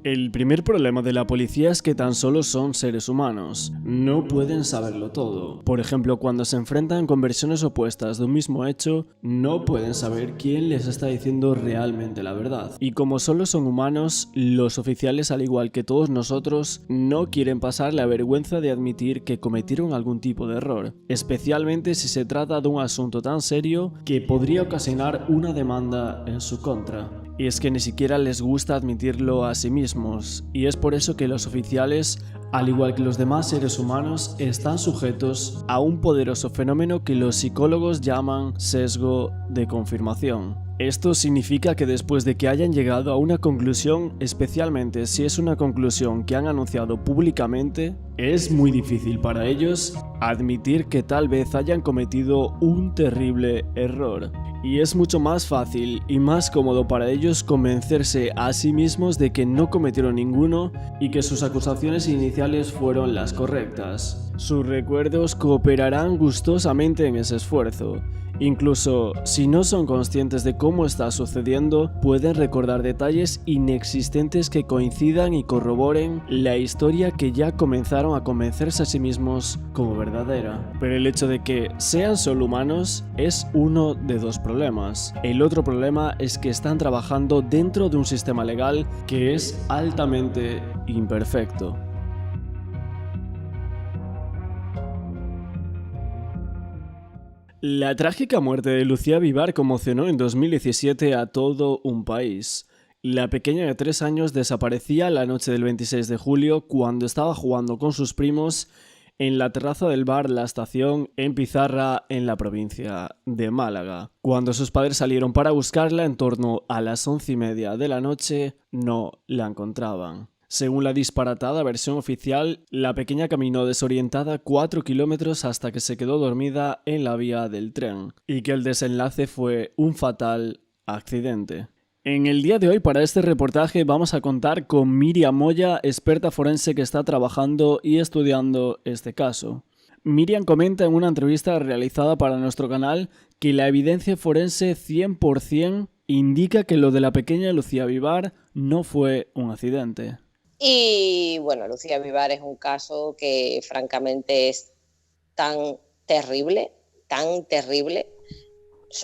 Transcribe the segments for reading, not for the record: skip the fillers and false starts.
El primer problema de la policía es que tan solo son seres humanos. No pueden saberlo todo. Por ejemplo, cuando se enfrentan con versiones opuestas de un mismo hecho, no pueden saber quién les está diciendo realmente la verdad. Y como solo son humanos, los oficiales, al igual que todos nosotros, no quieren pasar la vergüenza de admitir que cometieron algún tipo de error, especialmente si se trata de un asunto tan serio que podría ocasionar una demanda en su contra. Y es que ni siquiera les gusta admitirlo a sí mismos, y es por eso que los oficiales, al igual que los demás seres humanos, están sujetos a un poderoso fenómeno que los psicólogos llaman sesgo de confirmación. Esto significa que después de que hayan llegado a una conclusión, especialmente si es una conclusión que han anunciado públicamente, es muy difícil para ellos admitir que tal vez hayan cometido un terrible error. Y es mucho más fácil y más cómodo para ellos convencerse a sí mismos de que no cometieron ninguno y que sus acusaciones iniciales fueron las correctas. Sus recuerdos cooperarán gustosamente en ese esfuerzo. Incluso si no son conscientes de cómo está sucediendo, pueden recordar detalles inexistentes que coincidan y corroboren la historia que ya comenzaron a convencerse a sí mismos como verdadera. Pero el hecho de que sean solo humanos es uno de dos problemas. El otro problema es que están trabajando dentro de un sistema legal que es altamente imperfecto. La trágica muerte de Lucía Vivar conmocionó en 2017 a todo un país. La pequeña de 3 años desaparecía la noche del 26 de julio cuando estaba jugando con sus primos en la terraza del bar La Estación en Pizarra, en la provincia de Málaga. Cuando sus padres salieron para buscarla en torno a las 11:30 de la noche, no la encontraban. Según la disparatada versión oficial, la pequeña caminó desorientada 4 kilómetros hasta que se quedó dormida en la vía del tren, y que el desenlace fue un fatal accidente. En el día de hoy, para este reportaje, vamos a contar con Miriam Moya, experta forense que está trabajando y estudiando este caso. Miriam comenta en una entrevista realizada para nuestro canal que la evidencia forense 100% indica que lo de la pequeña Lucía Vivar no fue un accidente. Y bueno, Lucía Vivar es un caso que francamente es tan terrible,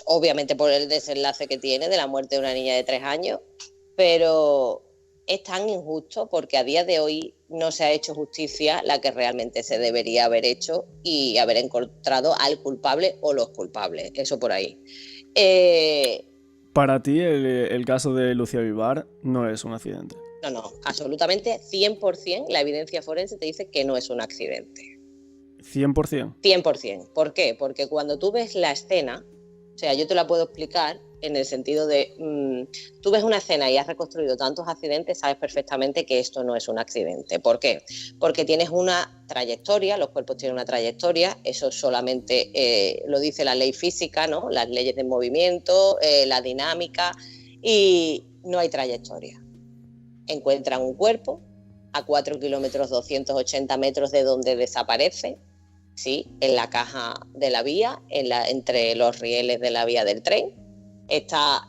obviamente por el desenlace que tiene de la muerte de una niña de 3 años, pero es tan injusto porque a día de hoy no se ha hecho justicia la que realmente se debería haber hecho y haber encontrado al culpable o los culpables, eso por ahí. Para ti el caso de Lucía Vivar no es un accidente. No, absolutamente 100% la evidencia forense te dice que no es un accidente. 100%. 100%. ¿Por qué? Porque cuando tú ves la escena, o sea, yo te la puedo explicar en el sentido de, tú ves una escena y has reconstruido tantos accidentes, sabes perfectamente que esto no es un accidente. ¿Por qué? Porque tienes una trayectoria, los cuerpos tienen una trayectoria, eso solamente lo dice la ley física, ¿no? Las leyes del movimiento, la dinámica, y no hay trayectoria. Encuentran un cuerpo a 4 kilómetros 280 metros de donde desaparece, ¿sí? En la caja de la vía, entre los rieles de la vía del tren. Está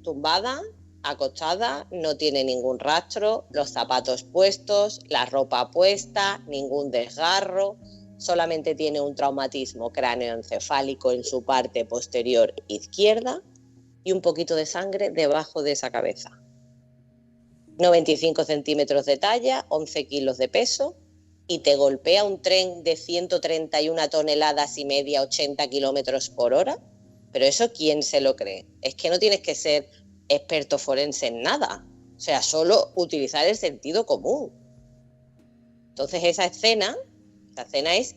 tumbada, acostada, no tiene ningún rastro, los zapatos puestos, la ropa puesta, ningún desgarro, solamente tiene un traumatismo cráneoencefálico en su parte posterior izquierda y un poquito de sangre debajo de esa cabeza. 95 centímetros de talla, 11 kilos de peso, y te golpea un tren de 131 toneladas y media, 80 kilómetros por hora. Pero eso, ¿quién se lo cree? Es que no tienes que ser experto forense en nada. O sea, solo utilizar el sentido común. Entonces esa escena es,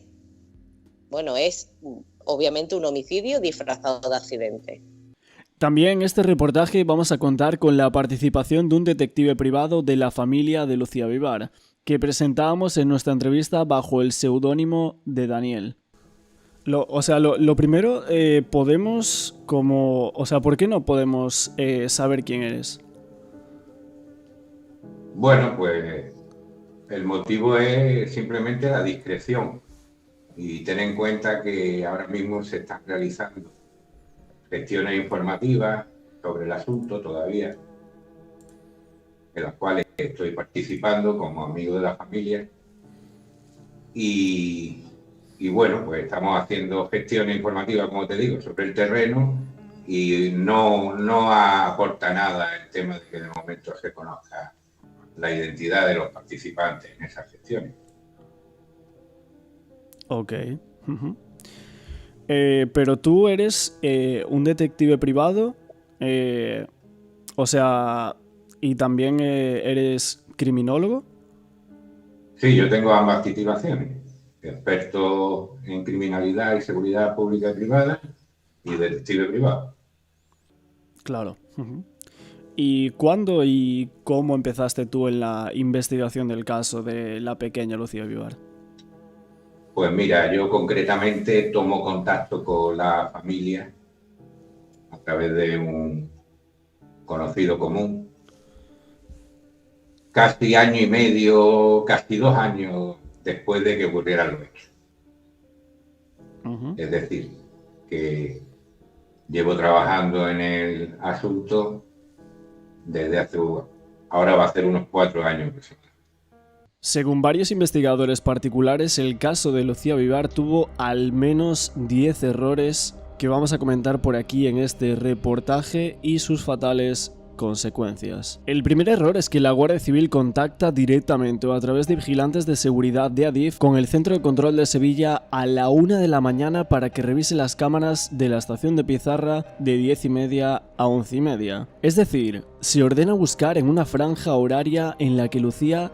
bueno, es obviamente un homicidio disfrazado de accidente. También en este reportaje vamos a contar con la participación de un detective privado de la familia de Lucía Vivar, que presentábamos en nuestra entrevista bajo el seudónimo de Daniel. Lo primero, ¿por qué no podemos saber quién eres? Bueno, pues el motivo es simplemente la discreción y tener en cuenta que ahora mismo se están realizando gestiones informativas sobre el asunto todavía. en las cuales estoy participando como amigo de la familia y, bueno, pues estamos haciendo gestiones informativas, como te digo, sobre el terreno y no aporta nada el tema de que de momento se conozca la identidad de los participantes en esas gestiones. Ok. Pero tú eres un detective privado, o sea, y también eres criminólogo. Sí, yo tengo ambas titulaciones, experto en criminalidad y seguridad pública y privada y detective privado. Claro. ¿Y cuándo y cómo empezaste tú en la investigación del caso de la pequeña Lucía Vivar? Pues mira, yo concretamente tomo contacto con la familia a través de un conocido común, casi año y medio, casi 2 años después de que ocurriera lo hecho. Es decir, que llevo trabajando en el asunto desde ahora va a ser unos 4 años. Según varios investigadores particulares, el caso de Lucía Vivar tuvo al menos 10 errores que vamos a comentar por aquí en este reportaje y sus fatales consecuencias. El primer error es que la Guardia Civil contacta directamente o a través de vigilantes de seguridad de Adif con el Centro de Control de Sevilla a la 1 de la mañana para que revise las cámaras de la estación de Pizarra de 10:30 a 11:30. Es decir, se ordena buscar en una franja horaria en la que Lucía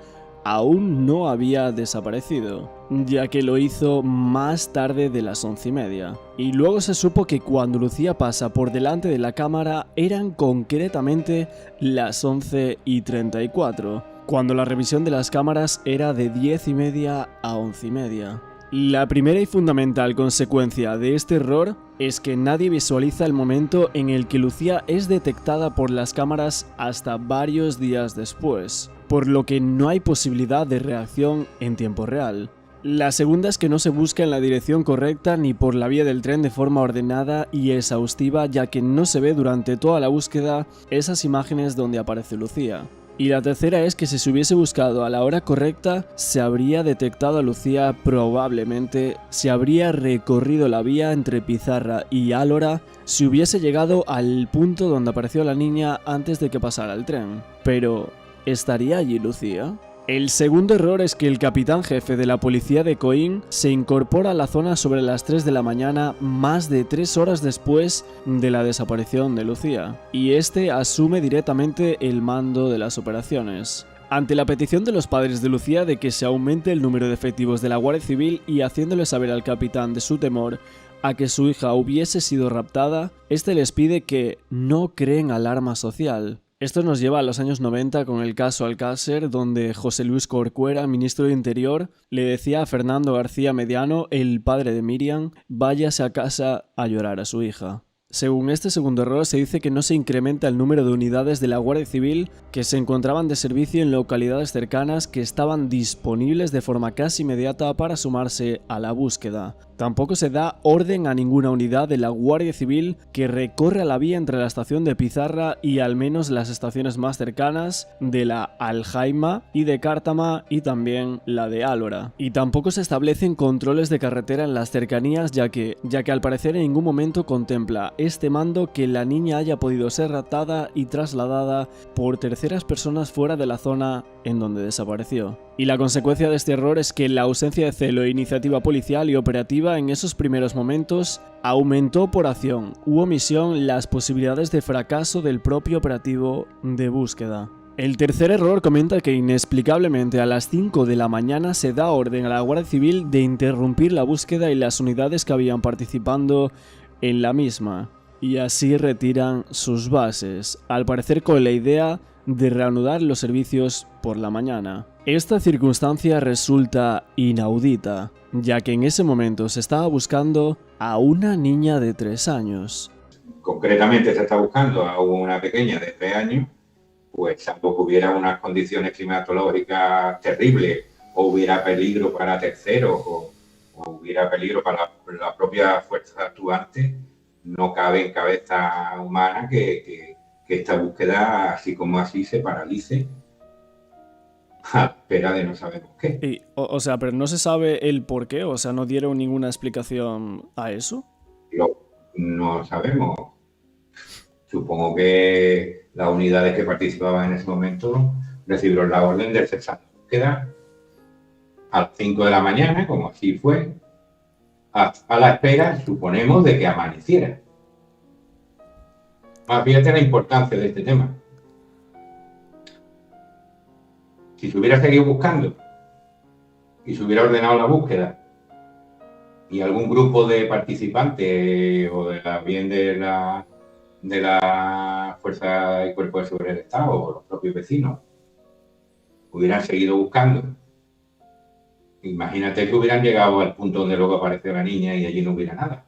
aún no había desaparecido, ya que lo hizo más tarde de las 11:30. Y luego se supo que cuando Lucía pasa por delante de la cámara eran concretamente las 11:34, cuando la revisión de las cámaras era de 10:30 a 11:30. La primera y fundamental consecuencia de este error es que nadie visualiza el momento en el que Lucía es detectada por las cámaras hasta varios días después, por lo que no hay posibilidad de reacción en tiempo real. La segunda es que no se busca en la dirección correcta ni por la vía del tren de forma ordenada y exhaustiva, ya que no se ve durante toda la búsqueda esas imágenes donde aparece Lucía. Y la tercera es que si se hubiese buscado a la hora correcta, se habría detectado a Lucía probablemente, se habría recorrido la vía entre Pizarra y Álora, si hubiese llegado al punto donde apareció la niña antes de que pasara el tren. Pero, ¿estaría allí Lucía? El segundo error es que el capitán jefe de la policía de Coín se incorpora a la zona sobre las 3 de la mañana, más de 3 horas después de la desaparición de Lucía, y este asume directamente el mando de las operaciones. Ante la petición de los padres de Lucía de que se aumente el número de efectivos de la Guardia Civil y haciéndole saber al capitán de su temor a que su hija hubiese sido raptada, este les pide que no creen alarma social. Esto nos lleva a los años 90 con el caso Alcácer, donde José Luis Corcuera, ministro de Interior, le decía a Fernando García Mediano, el padre de Miriam, váyase a casa a llorar a su hija. Según este segundo error, se dice que no se incrementa el número de unidades de la Guardia Civil que se encontraban de servicio en localidades cercanas que estaban disponibles de forma casi inmediata para sumarse a la búsqueda. Tampoco se da orden a ninguna unidad de la Guardia Civil que recorra la vía entre la estación de Pizarra y al menos las estaciones más cercanas de la Aljaima y de Cártama y también la de Álora. Y tampoco se establecen controles de carretera en las cercanías ya que al parecer en ningún momento contempla este mando que la niña haya podido ser raptada y trasladada por terceras personas fuera de la zona en donde desapareció. Y la consecuencia de este error es que la ausencia de celo e iniciativa policial y operativa en esos primeros momentos aumentó por acción u omisión las posibilidades de fracaso del propio operativo de búsqueda. El tercer error comenta que inexplicablemente a las 5 de la mañana se da orden a la Guardia Civil de interrumpir la búsqueda y las unidades que habían participando en la misma, y así retiran sus bases, al parecer con la idea de reanudar los servicios por la mañana. Esta circunstancia resulta inaudita, ya que en ese momento se estaba buscando a una niña de 3 años. Concretamente se está buscando a una pequeña de 3 años, pues salvo que hubiera unas condiciones climatológicas terribles o hubiera peligro para terceros o hubiera peligro para la propia fuerza actuante, no cabe en cabeza humana que esta búsqueda así como así se paralice a espera de no sabemos qué. O sea, pero no se sabe el por qué, o sea, no dieron ninguna explicación a eso. No sabemos. Supongo que las unidades que participaban en ese momento recibieron la orden de cesar la búsqueda a las 5 de la mañana, como así fue, a la espera, suponemos, de que amaneciera. Más fíjate la importancia de este tema. Si se hubiera seguido buscando y se hubiera ordenado la búsqueda y algún grupo de participantes o bien de la Fuerza y Cuerpo de Seguridad del Estado o los propios vecinos hubieran seguido buscando, imagínate que hubieran llegado al punto donde luego apareció la niña y allí no hubiera nada.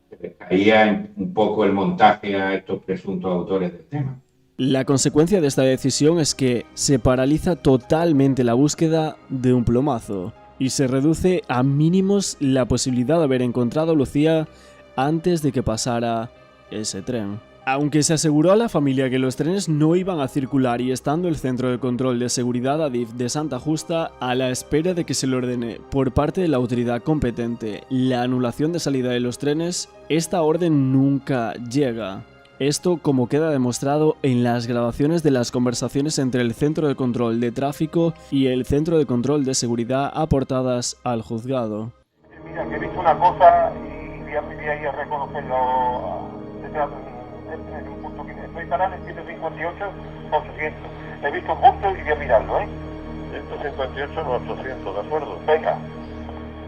Se les caía un poco el montaje a estos presuntos autores del tema. La consecuencia de esta decisión es que se paraliza totalmente la búsqueda de un plumazo y se reduce a mínimos la posibilidad de haber encontrado a Lucía antes de que pasara ese tren. Aunque se aseguró a la familia que los trenes no iban a circular y estando el Centro de Control de Seguridad ADIF de Santa Justa a la espera de que se le ordene por parte de la autoridad competente la anulación de salida de los trenes, esta orden nunca llega. Esto como queda demostrado en las grabaciones de las conversaciones entre el Centro de Control de Tráfico y el Centro de Control de Seguridad aportadas al juzgado. Mira, que he visto una cosa y voy a ir a reconocerlo en un punto que estoy instalado en 158, 800. He visto un punto y voy a mirarlo, 158, 800, ¿de acuerdo? Venga,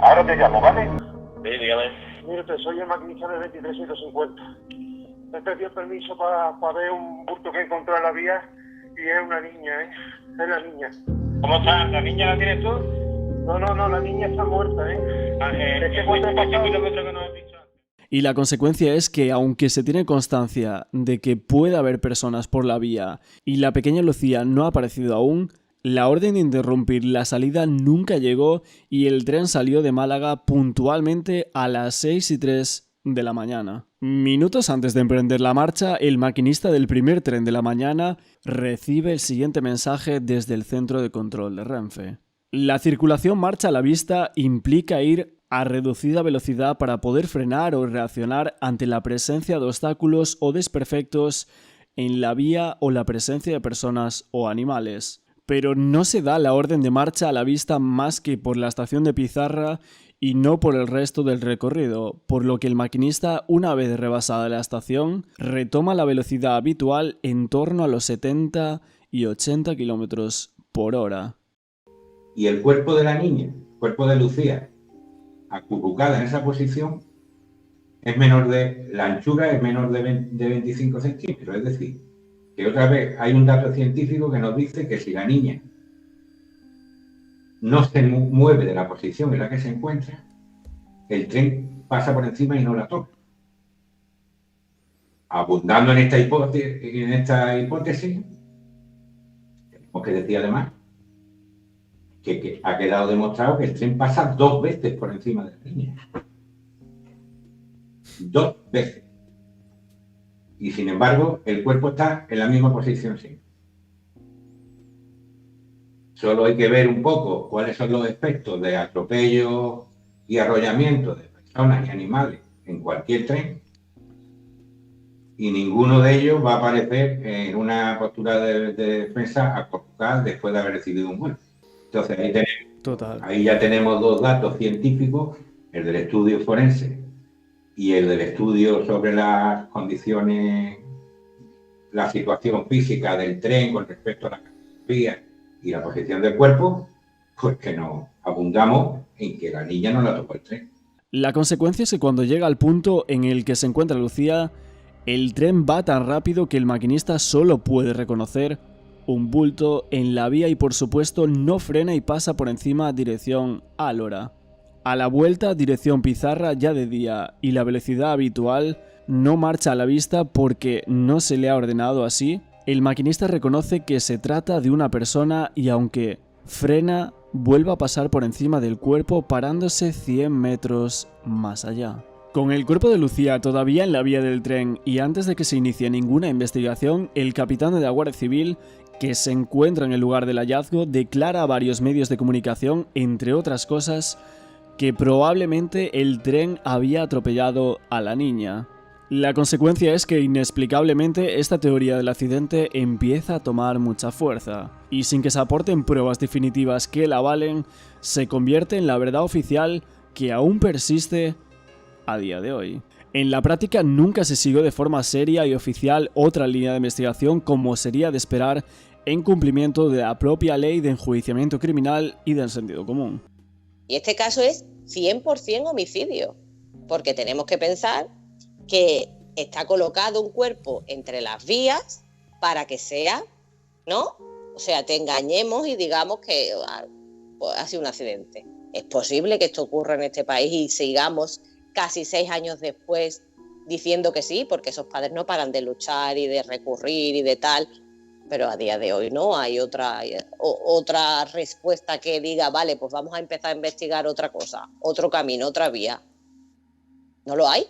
ahora te llamo, ¿vale? Sí, dígame. Mire, soy el maquinista de 2350. Me pedí permiso para ver un bulto que encontré en la vía y es una niña, Es la niña. ¿Cómo está? ¿La niña la tienes tú? No, la niña está muerta, Es que cuando he pasado... que no has dicho. Y la consecuencia es que, aunque se tiene constancia de que puede haber personas por la vía y la pequeña Lucía no ha aparecido aún, la orden de interrumpir la salida nunca llegó y el tren salió de Málaga puntualmente a las 6:03 de la mañana. Minutos antes de emprender la marcha, el maquinista del primer tren de la mañana recibe el siguiente mensaje desde el centro de control de Renfe. La circulación marcha a la vista implica ir a reducida velocidad para poder frenar o reaccionar ante la presencia de obstáculos o desperfectos en la vía o la presencia de personas o animales. Pero no se da la orden de marcha a la vista más que por la estación de Pizarra y no por el resto del recorrido, por lo que el maquinista, una vez rebasada la estación, retoma la velocidad habitual en torno a los 70 y 80 km por hora. Y el cuerpo de la niña, el cuerpo de Lucía, acurrucada en esa posición, la anchura es menor de 25 centímetros, es decir, que otra vez hay un dato científico que nos dice que si la niña no se mueve de la posición en la que se encuentra, el tren pasa por encima y no la toca. Abundando en esta hipótesis, tenemos que decir además que ha quedado demostrado que el tren pasa 2 veces por encima de la niña. 2 veces. Y sin embargo, el cuerpo está en la misma posición siempre. Solo hay que ver un poco cuáles son los efectos de atropello y arrollamiento de personas y animales en cualquier tren, y ninguno de ellos va a aparecer en una postura de defensa acurrucada después de haber recibido un golpe. Entonces ahí ya tenemos 2 datos científicos, el del estudio forense y el del estudio sobre las condiciones, la situación física del tren con respecto a la carrocería y la posición del cuerpo, pues que nos abundamos en que la niña no la tocó el tren. La consecuencia es que cuando llega al punto en el que se encuentra Lucía, el tren va tan rápido que el maquinista solo puede reconocer un bulto en la vía y por supuesto no frena y pasa por encima dirección Álora. A la vuelta dirección Pizarra ya de día y la velocidad habitual no marcha a la vista porque no se le ha ordenado así. El maquinista reconoce que se trata de una persona y aunque frena, vuelve a pasar por encima del cuerpo parándose 100 metros más allá. Con el cuerpo de Lucía todavía en la vía del tren y antes de que se inicie ninguna investigación, el capitán de la Guardia Civil que se encuentra en el lugar del hallazgo, declara a varios medios de comunicación, entre otras cosas, que probablemente el tren había atropellado a la niña. La consecuencia es que inexplicablemente esta teoría del accidente empieza a tomar mucha fuerza, y sin que se aporten pruebas definitivas que la avalen, se convierte en la verdad oficial que aún persiste a día de hoy. En la práctica nunca se siguió de forma seria y oficial otra línea de investigación como sería de esperar en cumplimiento de la propia ley de enjuiciamiento criminal y del sentido común. Y este caso es 100% homicidio, porque tenemos que pensar que está colocado un cuerpo entre las vías para que sea, ¿no? O sea, te engañemos y digamos que pues, ha sido un accidente. ¿Es posible que esto ocurra en este país y sigamos casi 6 años después diciendo que sí? Porque esos padres no paran de luchar y de recurrir y de tal, pero a día de hoy no hay otra respuesta que diga, vale, pues vamos a empezar a investigar otra cosa, otro camino, otra vía. ¿No lo hay?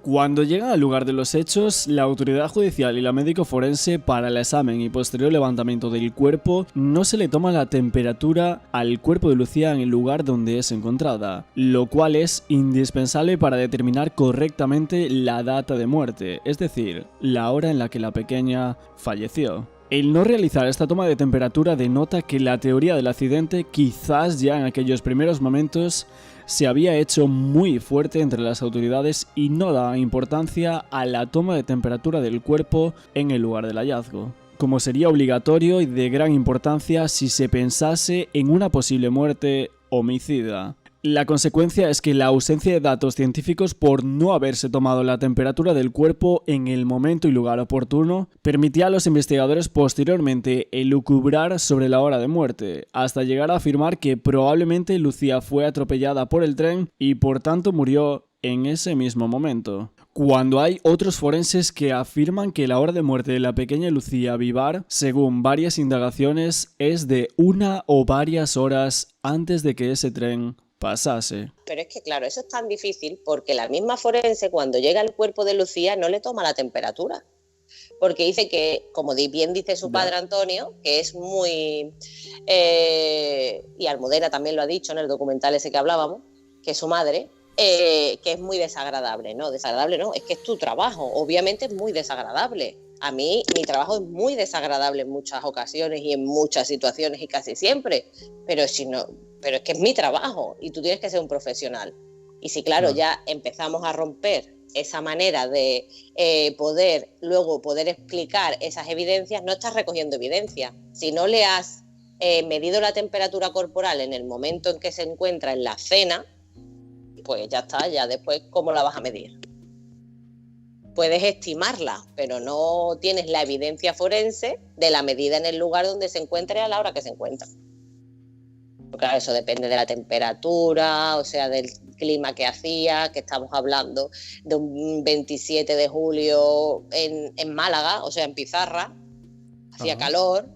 Cuando llegan al lugar de los hechos, la autoridad judicial y la médico forense para el examen y posterior levantamiento del cuerpo no se le toma la temperatura al cuerpo de Lucía en el lugar donde es encontrada, lo cual es indispensable para determinar correctamente la data de muerte, es decir, la hora en la que la pequeña falleció. El no realizar esta toma de temperatura denota que la teoría del accidente quizás ya en aquellos primeros momentos se había hecho muy fuerte entre las autoridades y no daba importancia a la toma de temperatura del cuerpo en el lugar del hallazgo, como sería obligatorio y de gran importancia si se pensase en una posible muerte homicida. La consecuencia es que la ausencia de datos científicos por no haberse tomado la temperatura del cuerpo en el momento y lugar oportuno permitía a los investigadores posteriormente elucubrar sobre la hora de muerte, hasta llegar a afirmar que probablemente Lucía fue atropellada por el tren y por tanto murió en ese mismo momento. Cuando hay otros forenses que afirman que la hora de muerte de la pequeña Lucía Vivar, según varias indagaciones, es de 1 o varias horas antes de que ese tren pasase. Pero es que claro, eso es tan difícil porque la misma forense cuando llega el cuerpo de Lucía no le toma la temperatura. Porque dice que, como bien dice su padre Antonio, que es muy... y Almudena también lo ha dicho en el documental ese que hablábamos, que es su madre, que es muy desagradable. No, desagradable no, es que es tu trabajo. Obviamente es muy desagradable. A mí, mi trabajo es muy desagradable en muchas ocasiones y en muchas situaciones y casi siempre. Pero es que es mi trabajo y tú tienes que ser un profesional. Y si, claro, ya empezamos a romper esa manera de poder explicar esas evidencias, no estás recogiendo evidencia. Si no le has medido la temperatura corporal en el momento en que se encuentra en la escena, pues ya está, ya después, ¿cómo la vas a medir? Puedes estimarla, pero no tienes la evidencia forense de la medida en el lugar donde se encuentre a la hora que se encuentra. Porque claro, eso depende de la temperatura, o sea, del clima que hacía, que estamos hablando de un 27 de julio en Málaga, o sea, en Pizarra, hacía calor.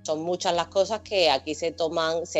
Son muchas las cosas que aquí se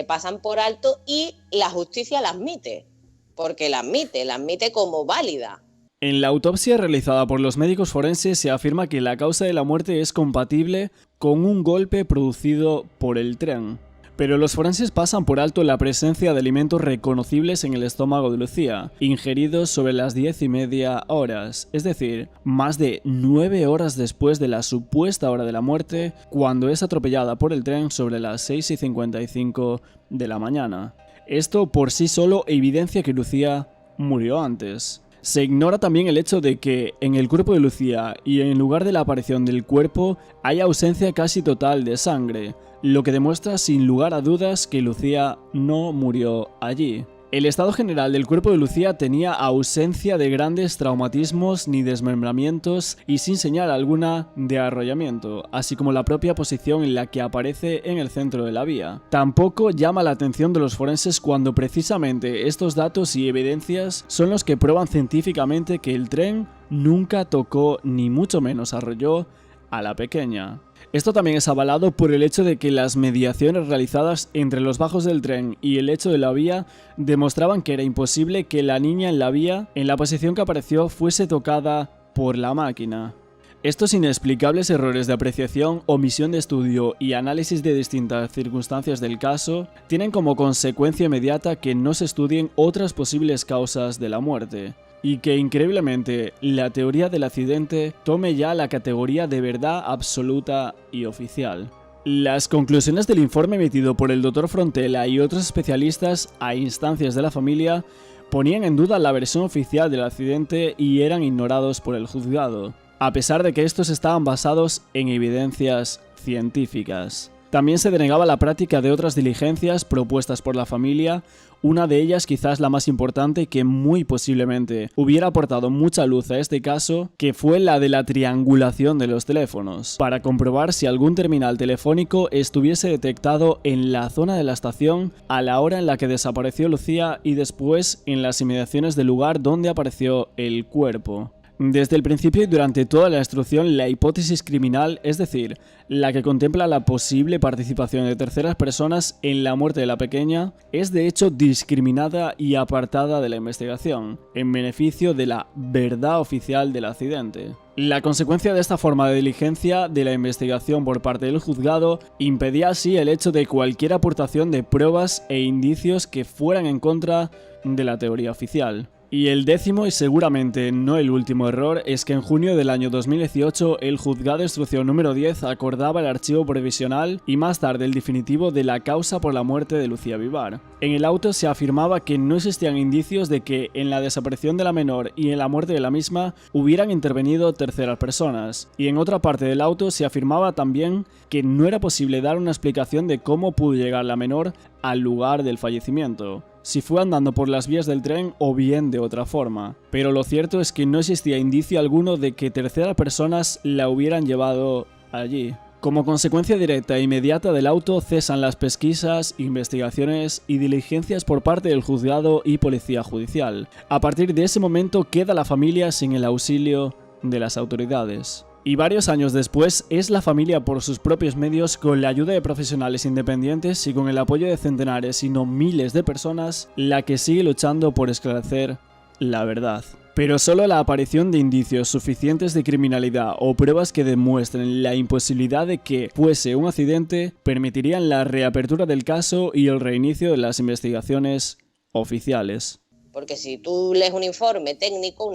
pasan por alto y la justicia la admite, porque la admite como válida. En la autopsia realizada por los médicos forenses se afirma que la causa de la muerte es compatible con un golpe producido por el tren. Pero los forenses pasan por alto la presencia de alimentos reconocibles en el estómago de Lucía, ingeridos sobre las 10:30 horas, es decir, más de 9 horas después de la supuesta hora de la muerte, cuando es atropellada por el tren sobre las 6:55 de la mañana. Esto por sí solo evidencia que Lucía murió antes. Se ignora también el hecho de que en el cuerpo de Lucía y en lugar de la aparición del cuerpo hay ausencia casi total de sangre, lo que demuestra sin lugar a dudas que Lucía no murió allí. El estado general del cuerpo de Lucía tenía ausencia de grandes traumatismos ni desmembramientos y sin señal alguna de arrollamiento, así como la propia posición en la que aparece en el centro de la vía. Tampoco llama la atención de los forenses cuando precisamente estos datos y evidencias son los que prueban científicamente que el tren nunca tocó ni mucho menos arrolló a la pequeña. Esto también es avalado por el hecho de que las mediaciones realizadas entre los bajos del tren y el lecho de la vía demostraban que era imposible que la niña en la vía, en la posición que apareció, fuese tocada por la máquina. Estos inexplicables errores de apreciación, omisión de estudio y análisis de distintas circunstancias del caso tienen como consecuencia inmediata que no se estudien otras posibles causas de la muerte, y que increíblemente la teoría del accidente tome ya la categoría de verdad absoluta y oficial. Las conclusiones del informe emitido por el Dr. Frontela y otros especialistas a instancias de la familia ponían en duda la versión oficial del accidente y eran ignorados por el juzgado, a pesar de que estos estaban basados en evidencias científicas. También se denegaba la práctica de otras diligencias propuestas por la familia, una de ellas quizás la más importante que muy posiblemente hubiera aportado mucha luz a este caso, que fue la de la triangulación de los teléfonos, para comprobar si algún terminal telefónico estuviese detectado en la zona de la estación a la hora en la que desapareció Lucía y después en las inmediaciones del lugar donde apareció el cuerpo. Desde el principio y durante toda la instrucción, la hipótesis criminal, es decir, la que contempla la posible participación de terceras personas en la muerte de la pequeña, es de hecho discriminada y apartada de la investigación, en beneficio de la verdad oficial del accidente. La consecuencia de esta forma de diligencia de la investigación por parte del juzgado impedía así el hecho de cualquier aportación de pruebas e indicios que fueran en contra de la teoría oficial. Y el décimo y seguramente no el último error es que en junio del año 2018 el juzgado de instrucción número 10 acordaba el archivo provisional y más tarde el definitivo de la causa por la muerte de Lucía Vivar. En el auto se afirmaba que no existían indicios de que en la desaparición de la menor y en la muerte de la misma hubieran intervenido terceras personas, y en otra parte del auto se afirmaba también que no era posible dar una explicación de cómo pudo llegar la menor al lugar del fallecimiento, si fue andando por las vías del tren o bien de otra forma. Pero lo cierto es que no existía indicio alguno de que terceras personas la hubieran llevado allí. Como consecuencia directa e inmediata del auto cesan las pesquisas, investigaciones y diligencias por parte del juzgado y policía judicial. A partir de ese momento queda la familia sin el auxilio de las autoridades. Y varios años después es la familia por sus propios medios, con la ayuda de profesionales independientes y con el apoyo de centenares si no miles de personas, la que sigue luchando por esclarecer la verdad. Pero solo la aparición de indicios suficientes de criminalidad o pruebas que demuestren la imposibilidad de que fuese un accidente permitirían la reapertura del caso y el reinicio de las investigaciones oficiales. Porque si tú lees un informe técnico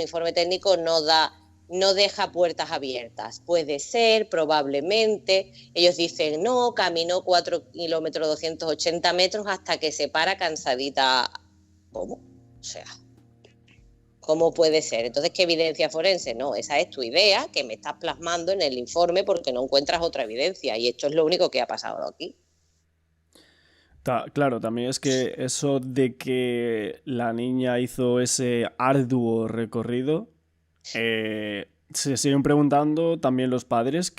no deja puertas abiertas. Puede ser, probablemente. Ellos dicen, no, caminó 4 kilómetros 280 metros hasta que se para cansadita. ¿Cómo? O sea, ¿cómo puede ser? Entonces, ¿qué evidencia forense? No, esa es tu idea que me estás plasmando en el informe porque no encuentras otra evidencia. Y esto es lo único que ha pasado aquí. Claro, también es que eso de que la niña hizo ese arduo recorrido... se siguen preguntando también los padres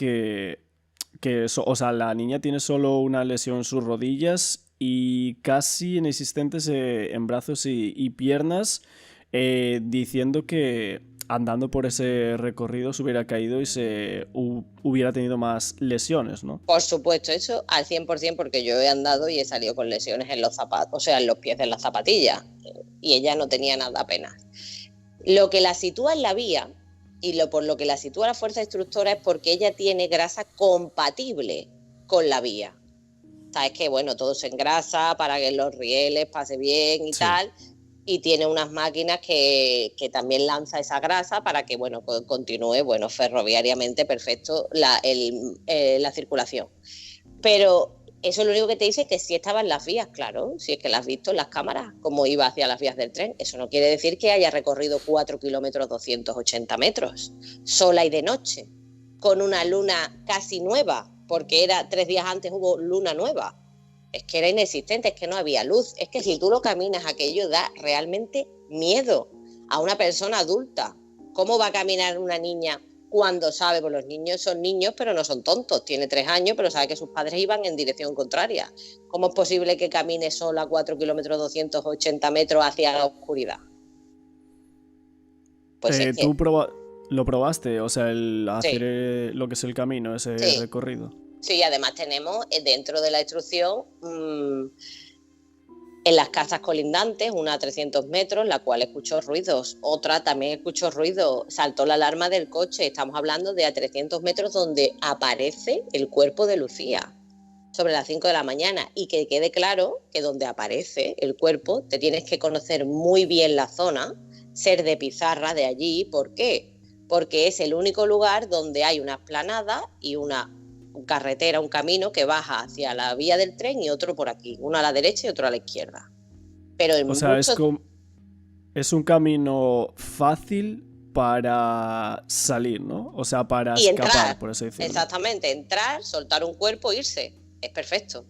o sea, la niña tiene solo una lesión en sus rodillas y casi inexistentes en brazos y piernas, diciendo que andando por ese recorrido se hubiera caído y hubiera tenido más lesiones, ¿no? Por supuesto, eso al 100%, porque yo he andado y he salido con lesiones en los zapatos, o sea, en los pies de las zapatillas, y ella no tenía nada apenas. Lo que la sitúa en la vía y por lo que la sitúa la fuerza instructora es porque ella tiene grasa compatible con la vía. Sabes que, bueno, todo se engrasa para que los rieles pase bien y tal, y tiene unas máquinas que también lanza esa grasa para que, bueno, continúe, bueno, ferroviariamente perfecto la circulación. Pero eso es lo único que te dice, que sí estaba en las vías, claro, si es que las has visto en las cámaras, cómo iba hacia las vías del tren. Eso no quiere decir que haya recorrido 4 kilómetros 280 metros, sola y de noche, con una luna casi nueva, porque 3 días antes hubo luna nueva. Es que era inexistente, es que no había luz. Es que si tú lo caminas, aquello da realmente miedo a una persona adulta. ¿Cómo va a caminar una niña cuando sabe? Pues los niños son niños, pero no son tontos. Tiene 3 años, pero sabe que sus padres iban en dirección contraria. ¿Cómo es posible que camine sola 4 kilómetros 280 metros hacia la oscuridad? Pues es que... ¿Tú lo probaste? O sea, el hacer lo que es el camino, ese recorrido. Sí, además tenemos dentro de la instrucción En las casas colindantes, una a 300 metros, la cual escuchó ruidos. Otra también escuchó ruidos. Saltó la alarma del coche. Estamos hablando de a 300 metros donde aparece el cuerpo de Lucía, sobre las 5 de la mañana. Y que quede claro que donde aparece el cuerpo te tienes que conocer muy bien la zona, ser de Pizarra, de allí. ¿Por qué? Porque es el único lugar donde hay una explanada y una carretera, un camino que baja hacia la vía del tren y otro por aquí, uno a la derecha y otro a la izquierda. Pero O sea, es un camino fácil para salir, ¿no? O sea, para y escapar, entrar, por así decirlo. exactamente, entrar, soltar un cuerpo, irse. Es perfecto.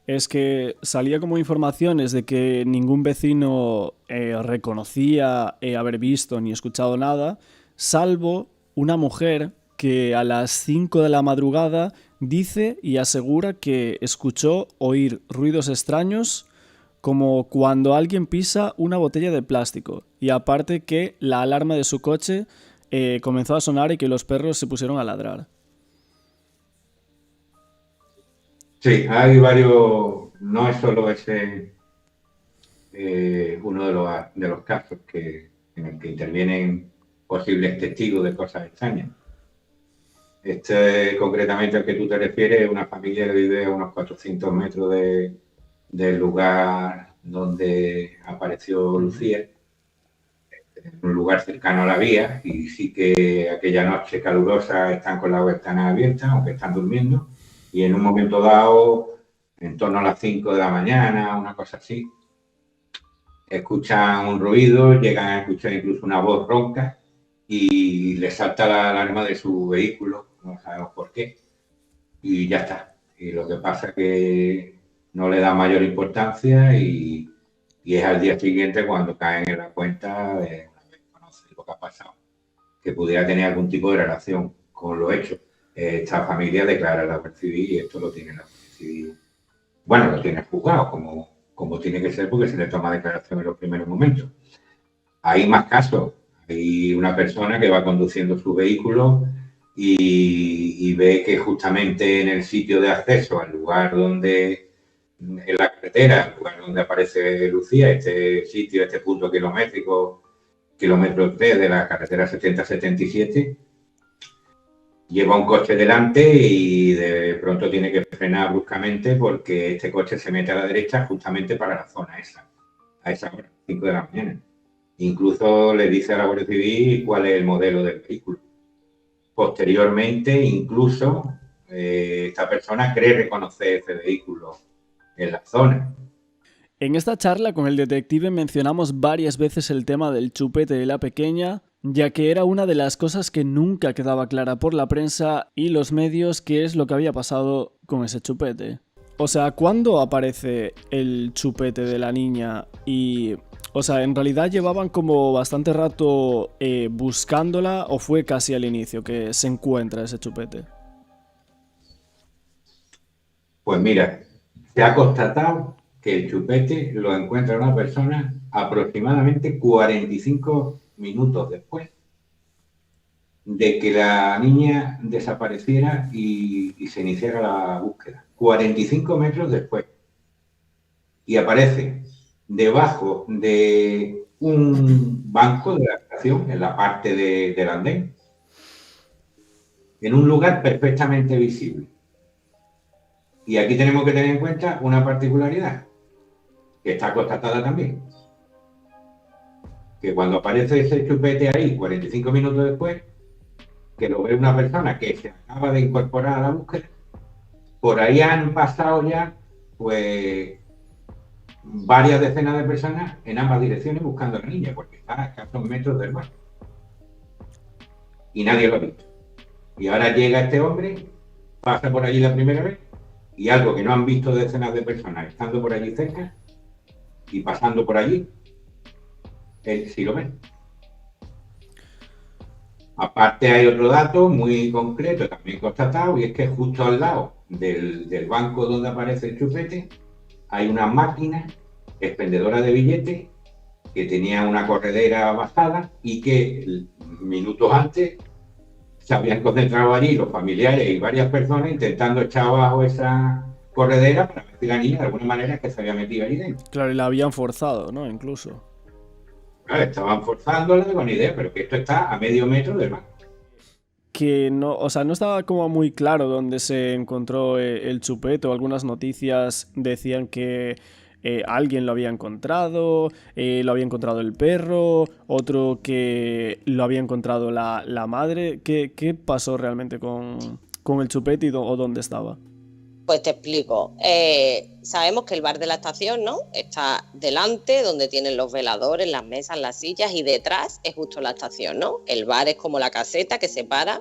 Es que salía como informaciones de que ningún vecino reconocía haber visto ni escuchado nada, salvo una mujer que a las 5 de la madrugada dice y asegura que escuchó oír ruidos extraños como cuando alguien pisa una botella de plástico, y aparte que la alarma de su coche comenzó a sonar y que los perros se pusieron a ladrar. Sí, hay varios, no es solo ese uno de los casos en el que intervienen posibles testigos de cosas extrañas. Concretamente al que tú te refieres, es una familia que vive a unos 400 metros del lugar donde apareció Lucía, en un lugar cercano a la vía, y sí que aquella noche calurosa están con las ventanas abiertas, aunque están durmiendo, y en un momento dado, en torno a las 5 de la mañana, una cosa así, escuchan un ruido, llegan a escuchar incluso una voz ronca y les salta la alarma de su vehículo, no sabemos por qué, y ya está. Y lo que pasa es que no le da mayor importancia y es al día siguiente cuando caen en la cuenta de conocer lo que ha pasado, que pudiera tener algún tipo de relación con lo hecho. Esta familia declara la Guardia Civil y esto lo tiene la Guardia Civil. Bueno, lo tiene juzgado, como tiene que ser, porque se le toma declaración en los primeros momentos. Hay más casos. Hay una persona que va conduciendo su vehículo y ve que justamente en el sitio de acceso al lugar donde, en la carretera, el lugar donde aparece Lucía, este punto kilométrico, kilómetro 3 de la carretera 70-77, lleva un coche delante y de pronto tiene que frenar bruscamente porque este coche se mete a la derecha justamente para la zona esa, a esa hora, 5 de la mañana. Incluso le dice a la Guardia Civil cuál es el modelo del vehículo. Posteriormente, incluso, esta persona cree reconocer ese vehículo en la zona. En esta charla con el detective mencionamos varias veces el tema del chupete de la pequeña, ya que era una de las cosas que nunca quedaba clara por la prensa y los medios qué es lo que había pasado con ese chupete. O sea, ¿cuándo aparece el chupete de la niña? Y, o sea, ¿en realidad llevaban como bastante rato buscándola o fue casi al inicio que se encuentra ese chupete? Pues mira, se ha constatado que el chupete lo encuentra una persona aproximadamente 45 minutos después de que la niña desapareciera y se iniciara la búsqueda. 45 metros después. Y aparece debajo de un banco de la estación, en la parte del andén, en un lugar perfectamente visible. Y aquí tenemos que tener en cuenta una particularidad, que está constatada también. Que cuando aparece ese chupete ahí, 45 minutos después, que lo ve una persona que se acaba de incorporar a la búsqueda, por ahí han pasado ya, pues, varias decenas de personas en ambas direcciones buscando a la niña, porque está a escasos metros del mar. Y nadie lo ha visto. Y ahora llega este hombre, pasa por allí la primera vez, y algo que no han visto decenas de personas estando por allí cerca y pasando por allí, él sí lo ve. Aparte hay otro dato muy concreto, también constatado, y es que justo al lado del banco donde aparece el chupete hay una máquina expendedora de billetes que tenía una corredera basada y que minutos antes se habían concentrado allí los familiares y varias personas intentando echar abajo esa corredera para ver si la niña de alguna manera es que se había metido allí dentro. Claro, y la habían forzado, ¿no? Incluso. Claro, estaban forzándola con idea, pero que esto está a medio metro del banco. Que no, o sea, no estaba como muy claro dónde se encontró el chupete, o algunas noticias decían que alguien lo había encontrado el perro, otro que lo había encontrado la madre. ¿Qué pasó realmente con el chupete o dónde estaba? Pues te explico. Sabemos que el bar de la estación, ¿no? Está delante, donde tienen los veladores, las mesas, las sillas, y detrás es justo la estación, ¿no? El bar es como la caseta que separa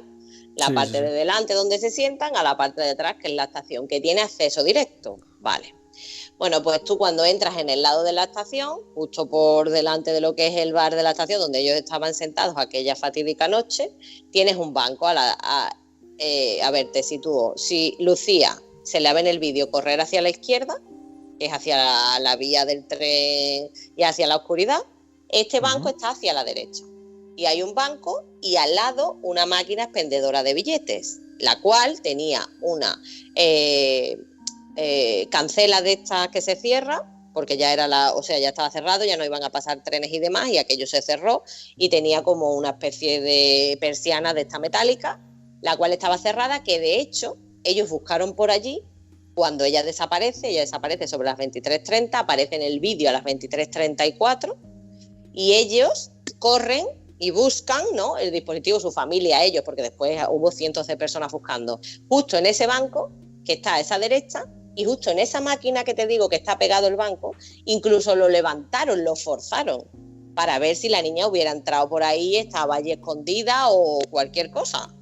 la parte de delante donde se sientan a la parte de atrás, que es la estación, que tiene acceso directo. Vale. Bueno, pues tú cuando entras en el lado de la estación, justo por delante de lo que es el bar de la estación, donde ellos estaban sentados aquella fatídica noche, tienes un banco. A ver, te sitúo. Si Lucía se le ve en el vídeo correr hacia la izquierda, que es hacia la vía del tren y hacia la oscuridad, este banco está hacia la derecha. Y hay un banco y al lado una máquina expendedora de billetes, la cual tenía una cancela de estas que se cierra, porque ya era ya estaba cerrado, ya no iban a pasar trenes y demás, y aquello se cerró, y tenía como una especie de persiana de esta metálica, la cual estaba cerrada, que de hecho ellos buscaron por allí. Cuando ella desaparece sobre las 23:30, aparece en el vídeo a las 23:34, y ellos corren y buscan, ¿no?, el dispositivo, su familia, ellos, porque después hubo cientos de personas buscando, justo en ese banco que está a esa derecha, y justo en esa máquina que te digo que está pegado el banco, incluso lo levantaron, lo forzaron, para ver si la niña hubiera entrado por ahí, estaba allí escondida o cualquier cosa.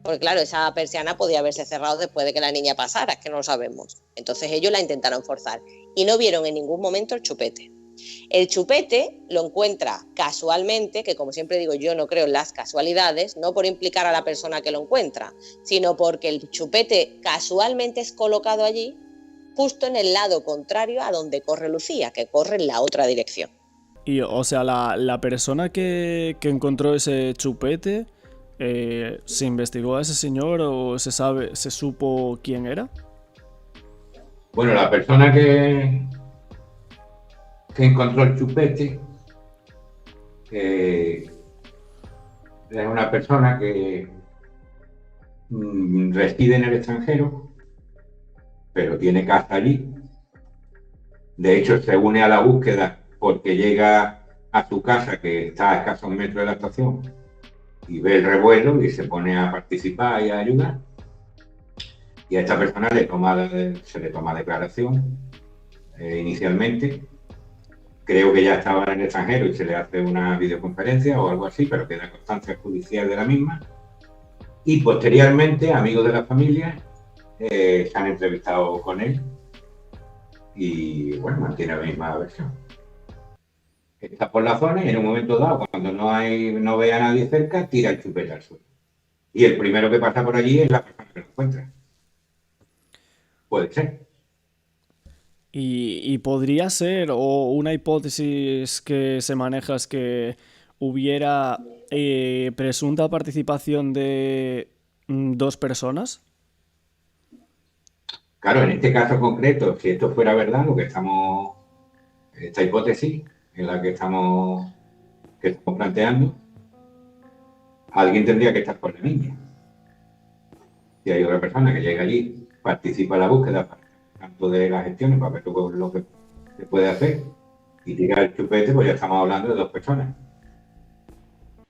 Porque claro, esa persiana podía haberse cerrado después de que la niña pasara, es que no lo sabemos. Entonces ellos la intentaron forzar y no vieron en ningún momento el chupete. El chupete lo encuentra casualmente, que como siempre digo, yo no creo en las casualidades, no por implicar a la persona que lo encuentra, sino porque el chupete casualmente es colocado allí, justo en el lado contrario a donde corre Lucía, que corre en la otra dirección. Y, o sea, la persona que encontró ese chupete, ¿se investigó a ese señor o se supo quién era? Bueno, la persona que encontró el chupete es una persona que reside en el extranjero, pero tiene casa allí. De hecho, se une a la búsqueda porque llega a su casa, que está a escasos metros de la estación, y ve el revuelo y se pone a participar y a ayudar. Y a esta persona se le toma declaración inicialmente. Creo que ya estaba en el extranjero y se le hace una videoconferencia o algo así, pero queda constancia judicial de la misma. Y posteriormente, amigos de la familia se han entrevistado con él y, bueno, mantiene la misma versión. Está por la zona y en un momento dado, cuando no ve a nadie cerca, tira el chupete al suelo. Y el primero que pasa por allí es la persona que lo encuentra. Puede ser. Y podría ser, o una hipótesis que se maneja es que hubiera presunta participación de dos personas. Claro, en este caso concreto, si esto fuera verdad, esta hipótesis en la que estamos planteando, alguien tendría que estar con la niña. Si hay otra persona que llega allí, participa en la búsqueda, tanto de las gestiones, para ver lo que se puede hacer, y tira el chupete, pues ya estamos hablando de dos personas.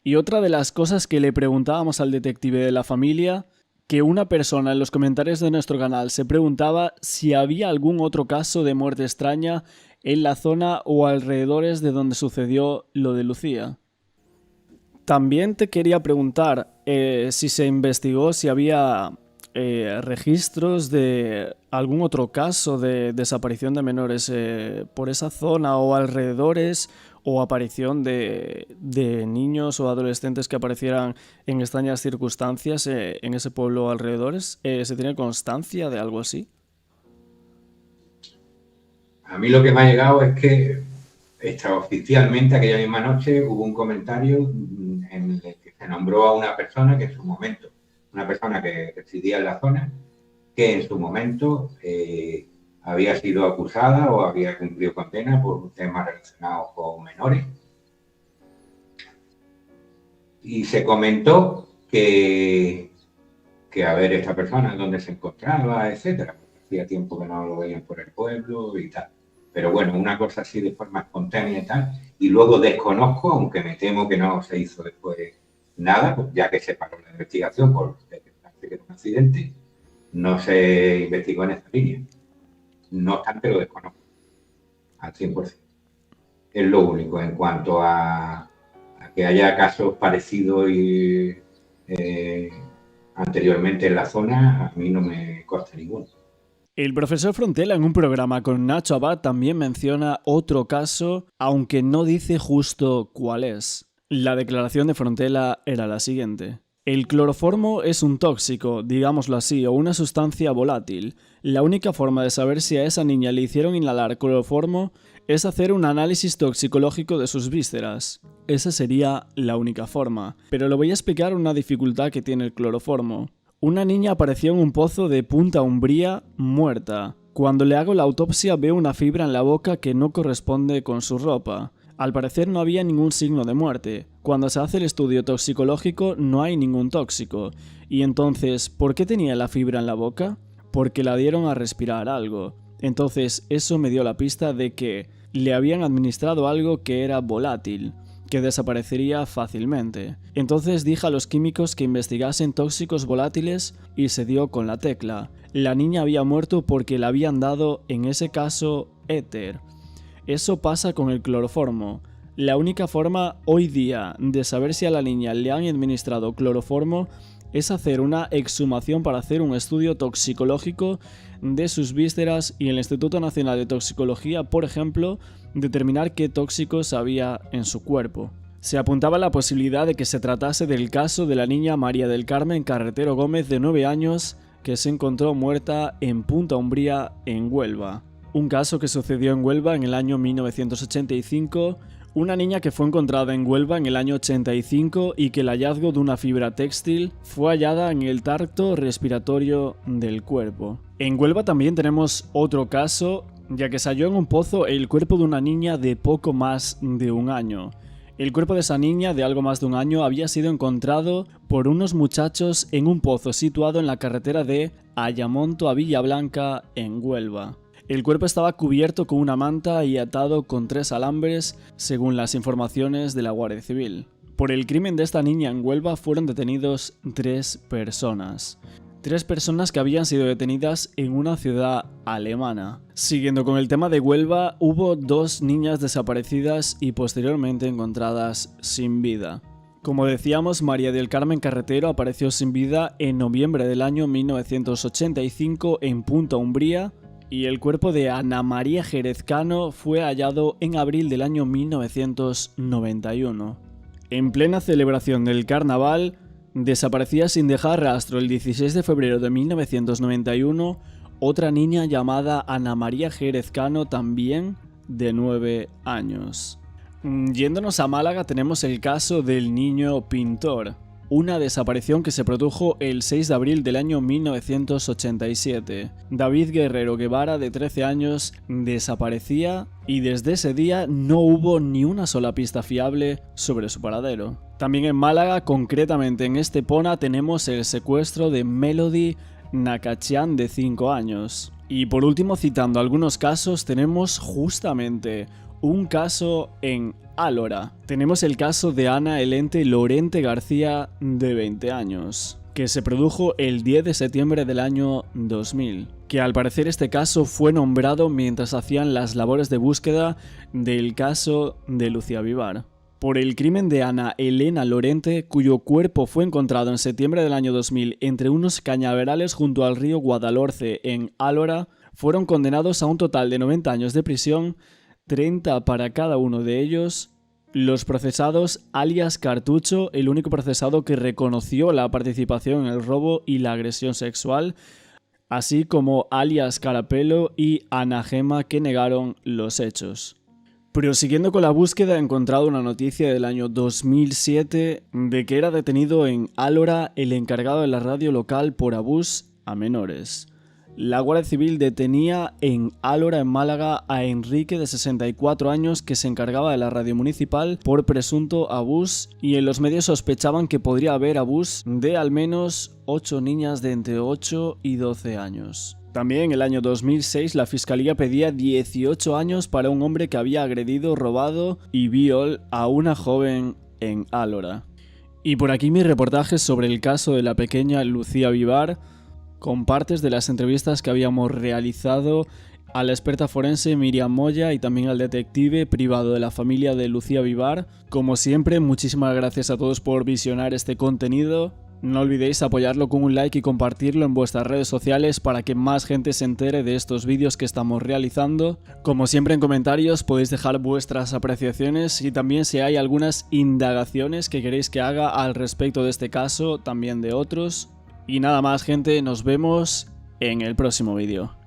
Y otra de las cosas que le preguntábamos al detective de la familia, que una persona en los comentarios de nuestro canal se preguntaba si había algún otro caso de muerte extraña en la zona o alrededores de donde sucedió lo de Lucía. También te quería preguntar si se investigó si había registros de algún otro caso de desaparición de menores por esa zona o alrededores, o aparición de niños o adolescentes que aparecieran en extrañas circunstancias en ese pueblo o alrededores. ¿Se tiene constancia de algo así? A mí lo que me ha llegado es que extraoficialmente aquella misma noche hubo un comentario en el que se nombró a una persona que en su momento, una persona que residía en la zona, que en su momento había sido acusada o había cumplido condena por temas relacionados con menores. Y se comentó que a ver esta persona dónde se encontraba, etcétera. Hacía tiempo que no lo veían por el pueblo y tal. Pero bueno, una cosa así de forma espontánea y tal. Y luego desconozco, aunque me temo que no se hizo después nada, pues ya que se paró la investigación por detectarse que era un accidente, no se investigó en esa línea. No obstante, lo desconozco al 100%. Es lo único en cuanto a que haya casos parecidos y anteriormente en la zona, a mí no me consta ninguno. El profesor Frontela en un programa con Nacho Abad también menciona otro caso, aunque no dice justo cuál es. La declaración de Frontela era la siguiente. El cloroformo es un tóxico, digámoslo así, o una sustancia volátil. La única forma de saber si a esa niña le hicieron inhalar cloroformo es hacer un análisis toxicológico de sus vísceras. Esa sería la única forma. Pero le voy a explicar una dificultad que tiene el cloroformo. Una niña apareció en un pozo de Punta Umbría muerta. Cuando le hago la autopsia veo una fibra en la boca que no corresponde con su ropa. Al parecer no había ningún signo de muerte. Cuando se hace el estudio toxicológico no hay ningún tóxico. Y entonces, ¿por qué tenía la fibra en la boca? Porque la dieron a respirar algo. Entonces eso me dio la pista de que le habían administrado algo que era volátil, que desaparecería fácilmente. Entonces dije a los químicos que investigasen tóxicos volátiles y se dio con la tecla. La niña había muerto porque le habían dado, en ese caso, éter. Eso pasa con el cloroformo. La única forma hoy día de saber si a la niña le han administrado cloroformo es hacer una exhumación para hacer un estudio toxicológico de sus vísceras y el Instituto Nacional de Toxicología, por ejemplo, determinar qué tóxicos había en su cuerpo. Se apuntaba la posibilidad de que se tratase del caso de la niña María del Carmen Carretero Gómez, de 9 años, que se encontró muerta en Punta Umbría, en Huelva. Un caso que sucedió en Huelva en el año 1985, una niña que fue encontrada en Huelva en el año 85 y que el hallazgo de una fibra textil fue hallada en el tracto respiratorio del cuerpo. En Huelva también tenemos otro caso, ya que se halló en un pozo el cuerpo de una niña de poco más de 1 año. El cuerpo de esa niña de algo más de 1 año había sido encontrado por unos muchachos en un pozo situado en la carretera de Ayamonto a Villablanca, en Huelva. El cuerpo estaba cubierto con una manta y atado con 3 alambres, según las informaciones de la Guardia Civil. Por el crimen de esta niña en Huelva fueron detenidos 3 personas. 3 personas que habían sido detenidas en una ciudad alemana. Siguiendo con el tema de Huelva, hubo 2 niñas desaparecidas y posteriormente encontradas sin vida. Como decíamos, María del Carmen Carretero apareció sin vida en noviembre del año 1985 en Punta Umbría, y el cuerpo de Ana María Jerez Cano fue hallado en abril del año 1991. En plena celebración del carnaval, desaparecía sin dejar rastro el 16 de febrero de 1991 otra niña llamada Ana María Jerez Cano, también de 9 años. Yéndonos a Málaga tenemos el caso del niño Pintor, una desaparición que se produjo el 6 de abril del año 1987. David Guerrero Guevara, de 13 años, desaparecía y desde ese día no hubo ni una sola pista fiable sobre su paradero. También en Málaga, concretamente en Estepona, tenemos el secuestro de Melody Nakachian, de 5 años. Y por último, citando algunos casos, tenemos justamente un caso en Álora. Tenemos el caso de Ana Elente Lorente García, de 20 años, que se produjo el 10 de septiembre del año 2000, que al parecer este caso fue nombrado mientras hacían las labores de búsqueda del caso de Lucía Vivar. Por el crimen de Ana Elena Lorente, cuyo cuerpo fue encontrado en septiembre del año 2000 entre unos cañaverales junto al río Guadalhorce, en Álora, fueron condenados a un total de 90 años de prisión, 30 para cada uno de ellos. Los procesados, alias Cartucho, el único procesado que reconoció la participación en el robo y la agresión sexual, así como alias Carapelo y Ana Gema, que negaron los hechos. Prosiguiendo con la búsqueda, he encontrado una noticia del año 2007 de que era detenido en Álora el encargado de la radio local por abuso a menores. La Guardia Civil detenía en Álora, en Málaga, a Enrique, de 64 años, que se encargaba de la radio municipal por presunto abuso, y en los medios sospechaban que podría haber abuso de al menos 8 niñas de entre 8 y 12 años. También en el año 2006 la Fiscalía pedía 18 años para un hombre que había agredido, robado y violado a una joven en Álora. Y por aquí mi reportaje sobre el caso de la pequeña Lucía Vivar, con partes de las entrevistas que habíamos realizado a la experta forense Miriam Moya y también al detective privado de la familia de Lucía Vivar. Como siempre, muchísimas gracias a todos por visionar este contenido. No olvidéis apoyarlo con un like y compartirlo en vuestras redes sociales para que más gente se entere de estos vídeos que estamos realizando. Como siempre, en comentarios podéis dejar vuestras apreciaciones y también si hay algunas indagaciones que queréis que haga al respecto de este caso, también de otros. Y nada más, gente, nos vemos en el próximo vídeo.